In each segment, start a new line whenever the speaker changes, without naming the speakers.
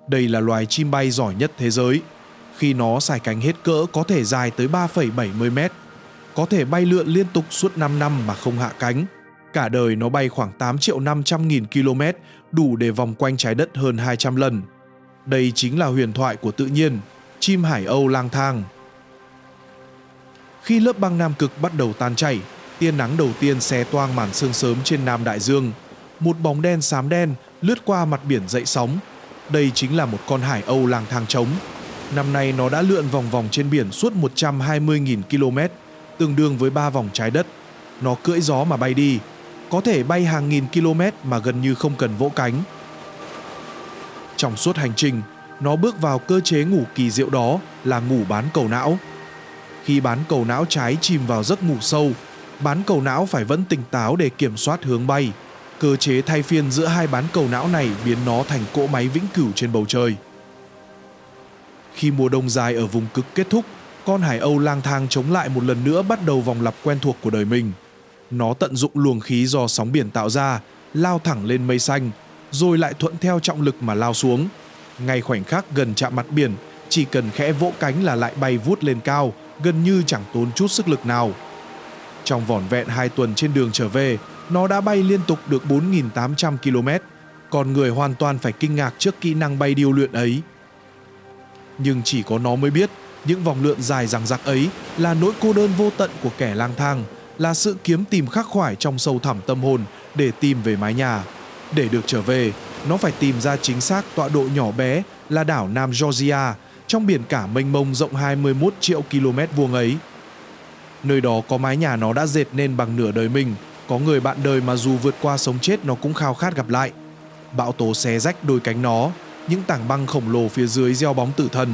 Đây là loài chim bay giỏi nhất thế giới. Khi nó xài cánh hết cỡ có thể dài tới 3,70 mét, có thể bay lượn liên tục suốt 5 năm mà không hạ cánh. Cả đời nó bay khoảng 8.500.000 km, đủ để vòng quanh trái đất hơn 200 lần. Đây chính là huyền thoại của tự nhiên, chim Hải Âu lang thang. Khi lớp băng Nam Cực bắt đầu tan chảy, tia nắng đầu tiên xé toang màn sương sớm trên Nam Đại Dương. Một bóng đen xám đen lướt qua mặt biển dậy sóng. Đây chính là một con Hải Âu lang thang trống. Năm nay nó đã lượn vòng vòng trên biển suốt 120.000 km, tương đương với 3 vòng trái đất. Nó cưỡi gió mà bay đi, có thể bay hàng nghìn km mà gần như không cần vỗ cánh. Trong suốt hành trình, nó bước vào cơ chế ngủ kỳ diệu đó là ngủ bán cầu não. Khi bán cầu não trái chìm vào giấc ngủ sâu, bán cầu não phải vẫn tỉnh táo để kiểm soát hướng bay. Cơ chế thay phiên giữa hai bán cầu não này biến nó thành cỗ máy vĩnh cửu trên bầu trời. Khi mùa đông dài ở vùng cực kết thúc, con Hải Âu lang thang chống lại một lần nữa bắt đầu vòng lặp quen thuộc của đời mình. Nó tận dụng luồng khí do sóng biển tạo ra, lao thẳng lên mây xanh, rồi lại thuận theo trọng lực mà lao xuống. Ngay khoảnh khắc gần chạm mặt biển, chỉ cần khẽ vỗ cánh là lại bay vút lên cao, gần như chẳng tốn chút sức lực nào. Trong vỏn vẹn 2 tuần trên đường trở về, nó đã bay liên tục được 4.800 km. Con người hoàn toàn phải kinh ngạc trước kỹ năng bay điêu luyện ấy. Nhưng chỉ có nó mới biết, những vòng lượn dài dằng dặc ấy là nỗi cô đơn vô tận của kẻ lang thang, là sự kiếm tìm khắc khoải trong sâu thẳm tâm hồn để tìm về mái nhà. Để được trở về, nó phải tìm ra chính xác tọa độ nhỏ bé là đảo Nam Georgia, trong biển cả mênh mông rộng 21 triệu km vuông ấy. Nơi đó có mái nhà nó đã dệt nên bằng nửa đời mình, có người bạn đời mà dù vượt qua sống chết nó cũng khao khát gặp lại. Bão tố xé rách đôi cánh nó, những tảng băng khổng lồ phía dưới gieo bóng tử thần.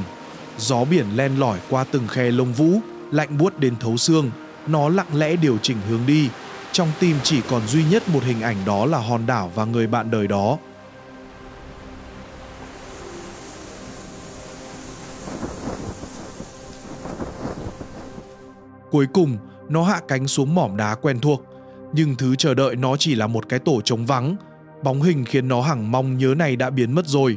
Gió biển len lỏi qua từng khe lông vũ, lạnh buốt đến thấu xương. Nó lặng lẽ điều chỉnh hướng đi. Trong tim chỉ còn duy nhất một hình ảnh, đó là hòn đảo và người bạn đời đó. Cuối cùng, nó hạ cánh xuống mỏm đá quen thuộc. Nhưng thứ chờ đợi nó chỉ là một cái tổ trống vắng. Bóng hình khiến nó hằng mong nhớ này đã biến mất rồi.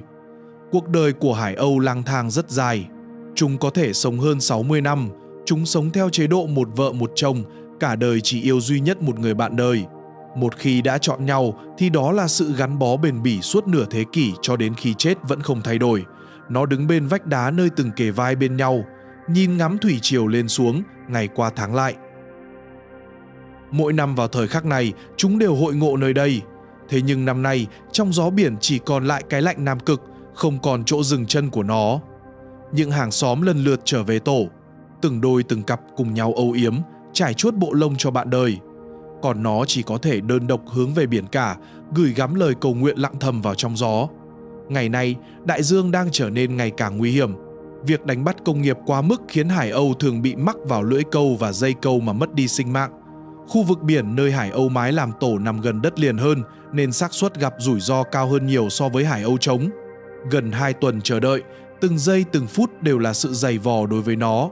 Cuộc đời của Hải Âu lang thang rất dài. Chúng có thể sống hơn 60 năm. Chúng sống theo chế độ một vợ một chồng, cả đời chỉ yêu duy nhất một người bạn đời. Một khi đã chọn nhau thì đó là sự gắn bó bền bỉ suốt nửa thế kỷ, cho đến khi chết vẫn không thay đổi. Nó đứng bên vách đá nơi từng kề vai bên nhau, nhìn ngắm thủy triều lên xuống, ngày qua tháng lại. Mỗi năm vào thời khắc này, chúng đều hội ngộ nơi đây. Thế nhưng năm nay, trong gió biển chỉ còn lại cái lạnh Nam Cực, không còn chỗ dừng chân của nó. Những hàng xóm lần lượt trở về tổ, từng đôi từng cặp cùng nhau âu yếm, trải chuốt bộ lông cho bạn đời. Còn nó chỉ có thể đơn độc hướng về biển cả, gửi gắm lời cầu nguyện lặng thầm vào trong gió. Ngày nay, đại dương đang trở nên ngày càng nguy hiểm. Việc đánh bắt công nghiệp quá mức khiến Hải Âu thường bị mắc vào lưỡi câu và dây câu mà mất đi sinh mạng. Khu vực biển nơi Hải Âu mái làm tổ nằm gần đất liền hơn, nên xác suất gặp rủi ro cao hơn nhiều so với Hải Âu trống. Gần 2 tuần chờ đợi, từng giây từng phút đều là sự dày vò đối với nó.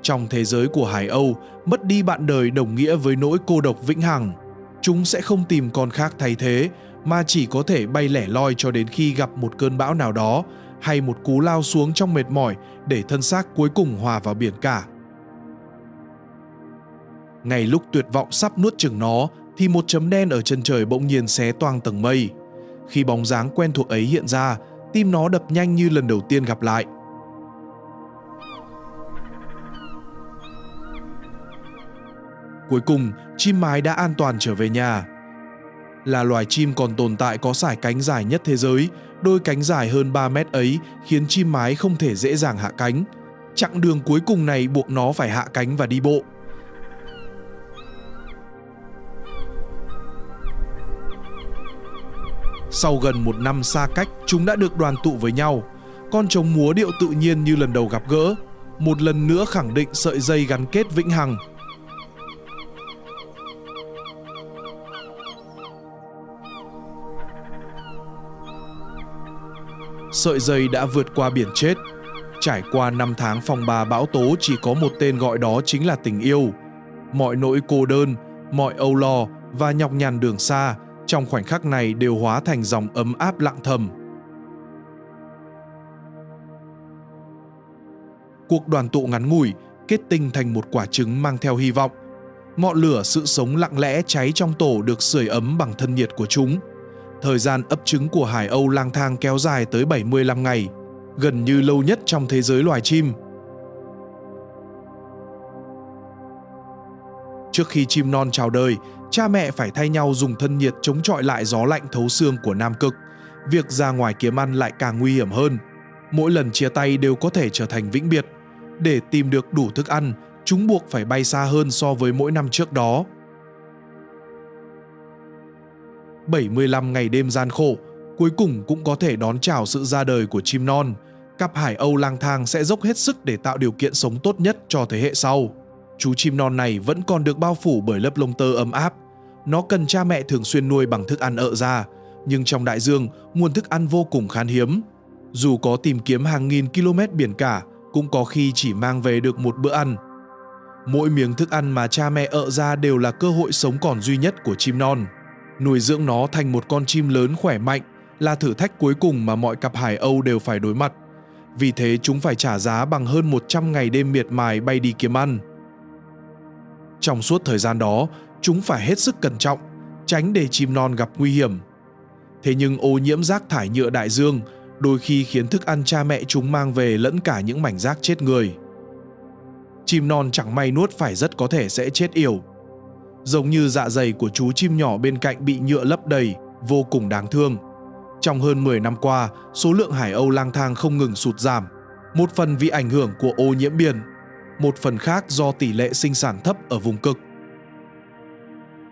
Trong thế giới của Hải Âu, mất đi bạn đời đồng nghĩa với nỗi cô độc vĩnh hằng. Chúng sẽ không tìm con khác thay thế, mà chỉ có thể bay lẻ loi cho đến khi gặp một cơn bão nào đó, hay một cú lao xuống trong mệt mỏi để thân xác cuối cùng hòa vào biển cả. Ngay lúc tuyệt vọng sắp nuốt chửng nó, thì một chấm đen ở chân trời bỗng nhiên xé toang tầng mây. Khi bóng dáng quen thuộc ấy hiện ra, tim nó đập nhanh như lần đầu tiên gặp lại. Cuối cùng, chim mái đã an toàn trở về nhà. Là loài chim còn tồn tại có sải cánh dài nhất thế giới, đôi cánh dài hơn 3 mét ấy khiến chim mái không thể dễ dàng hạ cánh. Chặng đường cuối cùng này buộc nó phải hạ cánh và đi bộ. Sau gần 1 năm xa cách, chúng đã được đoàn tụ với nhau. Con trống múa điệu tự nhiên như lần đầu gặp gỡ, một lần nữa khẳng định sợi dây gắn kết vĩnh hằng. Sợi dây đã vượt qua biển chết. Trải qua 5 tháng phong ba bão tố, chỉ có một tên gọi, đó chính là tình yêu. Mọi nỗi cô đơn, mọi âu lo và nhọc nhằn đường xa trong khoảnh khắc này đều hóa thành dòng ấm áp lặng thầm. cuộc đoàn tụ ngắn ngủi kết tinh thành một quả trứng mang theo hy vọng. Ngọn lửa sự sống lặng lẽ cháy trong tổ được sưởi ấm bằng thân nhiệt của chúng. Thời gian ấp trứng của hải âu lang thang kéo dài tới 75 ngày, gần như lâu nhất trong thế giới loài chim. Trước khi chim non chào đời, cha mẹ phải thay nhau dùng thân nhiệt chống chọi lại gió lạnh thấu xương của Nam Cực. Việc ra ngoài kiếm ăn lại càng nguy hiểm hơn. Mỗi lần chia tay đều có thể trở thành vĩnh biệt. Để tìm được đủ thức ăn, chúng buộc phải bay xa hơn so với mỗi năm trước đó. 75 ngày đêm gian khổ, cuối cùng cũng có thể đón chào sự ra đời của chim non. Cặp hải âu lang thang sẽ dốc hết sức để tạo điều kiện sống tốt nhất cho thế hệ sau. Chú chim non này vẫn còn được bao phủ bởi lớp lông tơ ấm áp. Nó cần cha mẹ thường xuyên nuôi bằng thức ăn ợ ra, nhưng trong đại dương, nguồn thức ăn vô cùng khan hiếm. Dù có tìm kiếm hàng nghìn km biển cả, cũng có khi chỉ mang về được một bữa ăn. Mỗi miếng thức ăn mà cha mẹ ợ ra đều là cơ hội sống còn duy nhất của chim non. Nuôi dưỡng nó thành một con chim lớn khỏe mạnh là thử thách cuối cùng mà mọi cặp hải âu đều phải đối mặt. Vì thế chúng phải trả giá bằng hơn 100 ngày đêm miệt mài bay đi kiếm ăn. Trong suốt thời gian đó, chúng phải hết sức cẩn trọng, tránh để chim non gặp nguy hiểm. Thế nhưng ô nhiễm rác thải nhựa đại dương đôi khi khiến thức ăn cha mẹ chúng mang về lẫn cả những mảnh rác chết người. Chim non chẳng may nuốt phải rất có thể sẽ chết yểu. Giống như dạ dày của chú chim nhỏ bên cạnh bị nhựa lấp đầy, vô cùng đáng thương. Trong hơn 10 năm qua, số lượng hải âu lang thang không ngừng sụt giảm. Một phần vì ảnh hưởng của ô nhiễm biển, một phần khác do tỷ lệ sinh sản thấp ở vùng cực.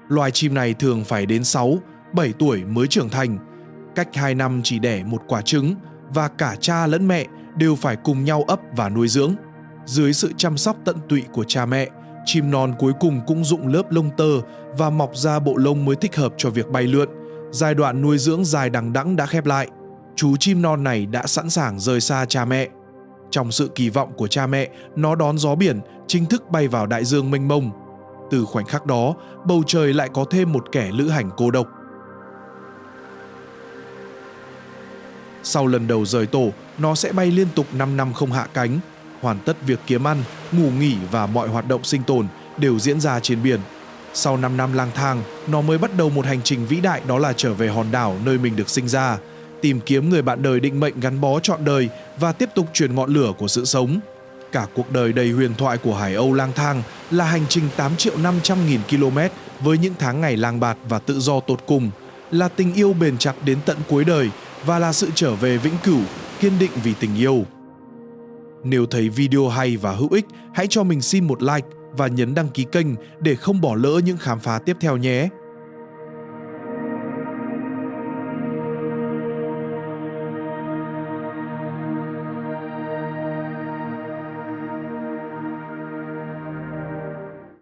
Loài chim này thường phải đến 6-7 tuổi mới trưởng thành, cách 2 năm chỉ đẻ một quả trứng và cả cha lẫn mẹ đều phải cùng nhau ấp và nuôi dưỡng. Dưới sự chăm sóc tận tụy của cha mẹ, chim non cuối cùng cũng rụng lớp lông tơ và mọc ra bộ lông mới thích hợp cho việc bay lượn. Giai đoạn nuôi dưỡng dài đằng đẵng đã khép lại. Chú chim non này đã sẵn sàng rời xa cha mẹ. Trong sự kỳ vọng của cha mẹ, nó đón gió biển, chính thức bay vào đại dương mênh mông. Từ khoảnh khắc đó, bầu trời lại có thêm một kẻ lữ hành cô độc. Sau lần đầu rời tổ, nó sẽ bay liên tục 5 năm không hạ cánh. Hoàn tất việc kiếm ăn, ngủ nghỉ và mọi hoạt động sinh tồn đều diễn ra trên biển. Sau 5 năm lang thang, nó mới bắt đầu một hành trình vĩ đại, đó là trở về hòn đảo nơi mình được sinh ra, tìm kiếm người bạn đời định mệnh gắn bó trọn đời và tiếp tục truyền ngọn lửa của sự sống. Cả cuộc đời đầy huyền thoại của hải âu lang thang là hành trình 8.500.000 km với những tháng ngày lang bạt và tự do tột cùng, là tình yêu bền chặt đến tận cuối đời và là sự trở về vĩnh cửu, kiên định vì tình yêu. Nếu thấy video hay và hữu ích, hãy cho mình xin một like và nhấn đăng ký kênh để không bỏ lỡ những khám phá tiếp theo nhé.